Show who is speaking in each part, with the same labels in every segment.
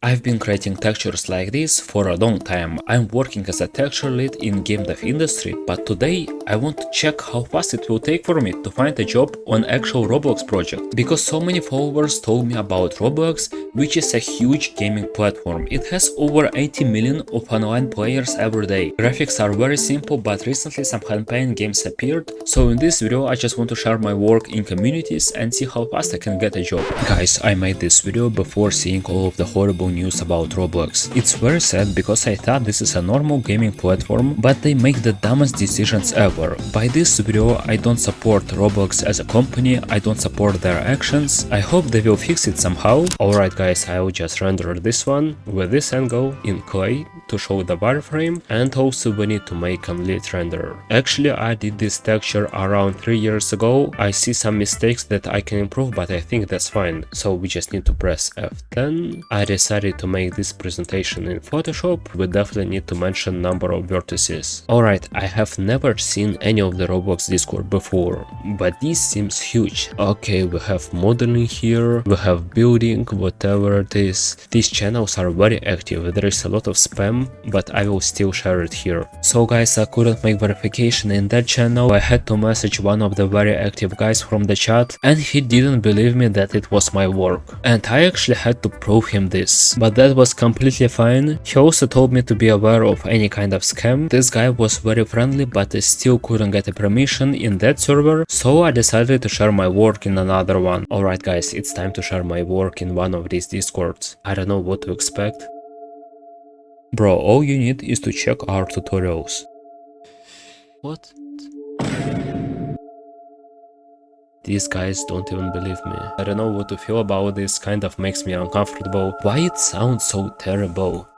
Speaker 1: I've been creating textures like this for a long time. I'm working as a texture lead in game dev industry, but today I want to check how fast it will take for me to find a job on actual Roblox project. Because so many followers told me about Roblox, which is a huge gaming platform. It has over 80 million of online players every day. Graphics are very simple, but recently some high-paying games appeared, so in this video I just want to share my work in communities and see how fast I can get a job. Guys, I made this video before seeing all of the horrible news about Roblox. It's very sad because I thought this is a normal gaming platform, but they make the dumbest decisions ever. By this video I don't support Roblox as a company, I don't support their actions. I hope they will fix it somehow. Alright guys, I will just render this one with this angle in clay to show the wireframe, and also we need to make a lit render. Actually I did this texture around 3 years ago. I see some mistakes that I can improve, but I think that's fine, so we just need to press F10. I decided to make this presentation in Photoshop. We definitely need to mention number of vertices. Alright, I have never seen any of the Roblox Discord before, but this seems huge. Okay, we have modeling here, we have building, whatever it is. These channels are very active, there is a lot of spam, but I will still share it here. So guys, I couldn't make verification in that channel. I had to message one of the very active guys from the chat, and he didn't believe me that it was my work. And I actually had to prove him this, but that was completely fine. He also told me to be aware of any kind of scam. This guy was very friendly, but I still couldn't get a permission in that server, so I decided to share my work in another one. Alright guys, it's time to share my work in one of these discords. I don't know what to expect. Bro, all you need is to check our tutorials. What? These guys don't even believe me. I don't know what to feel about this, kind of makes me uncomfortable. Why it sounds so terrible?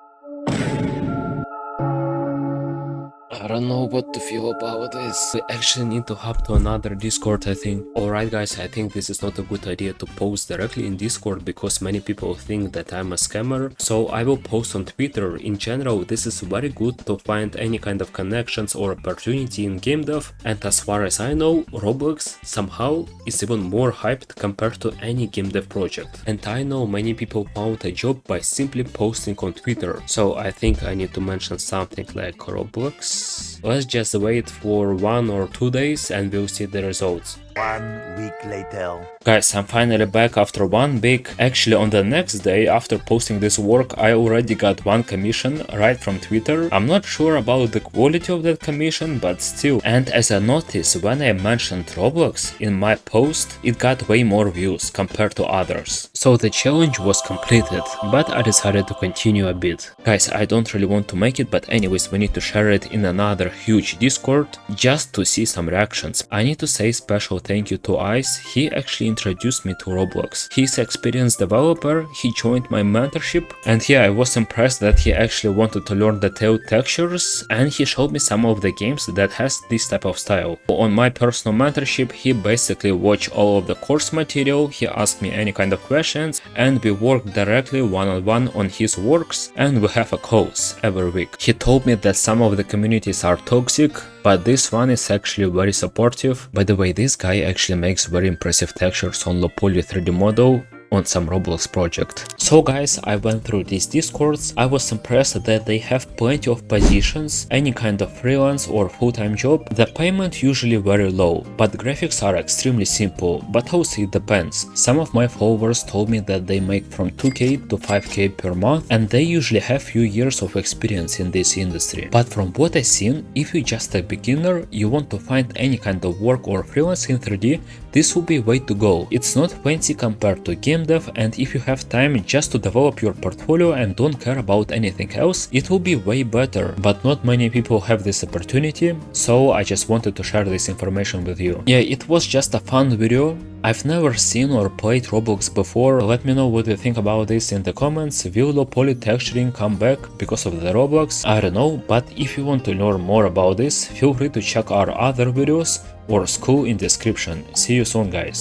Speaker 1: I don't know what to feel about this. We actually need to hop to another Discord, I think. Alright guys, I think this is not a good idea to post directly in Discord because many people think that I'm a scammer. So I will post on Twitter. In general, this is very good to find any kind of connections or opportunity in game dev. And as far as I know, Roblox somehow is even more hyped compared to any game dev project. And I know many people found a job by simply posting on Twitter. So I think I need to mention something like Roblox. Let's just wait for 1 or 2 days and we'll see the results.
Speaker 2: 1 week later.
Speaker 1: Guys, I'm finally back after 1 week. Actually, on the next day after posting this work, I already got 1 commission right from Twitter. I'm not sure about the quality of that commission, but still. And as I noticed, when I mentioned Roblox in my post, it got way more views compared to others. So the challenge was completed, but I decided to continue a bit. Guys, I don't really want to make it, but anyways, we need to share it in another huge Discord just to see some reactions. I need to say special thank you to Ice. He actually introduced me to Roblox. He's an experienced developer, he joined my mentorship, and yeah, I was impressed that he actually wanted to learn detailed textures, and he showed me some of the games that has this type of style. On my personal mentorship, he basically watched all of the course material, he asked me any kind of questions, and we worked directly one-on-one on his works, and we have a calls every week. He told me that some of the communities are toxic, but this one is actually very supportive. By the way, this guy actually makes very impressive textures on low poly 3D model on some Roblox project. So guys, I went through these discords. I was impressed that they have plenty of positions, any kind of freelance or full-time job. The payment usually very low, but graphics are extremely simple, but also it depends. Some of my followers told me that they make from 2k to 5k per month, and they usually have few years of experience in this industry. But from what I've seen, if you're just a beginner, you want to find any kind of work or freelance in 3D, this will be way to go. It's not fancy compared to game dev, and if you have time just to develop your portfolio and don't care about anything else, it will be way better. But not many people have this opportunity, so I just wanted to share this information with you. Yeah, it was just a fun video. I've never seen or played Roblox before. Let me know what you think about this in the comments. Will low poly texturing come back because of the Roblox? I don't know, but if you want to learn more about this, feel free to check our other videos or school in description. See you soon guys.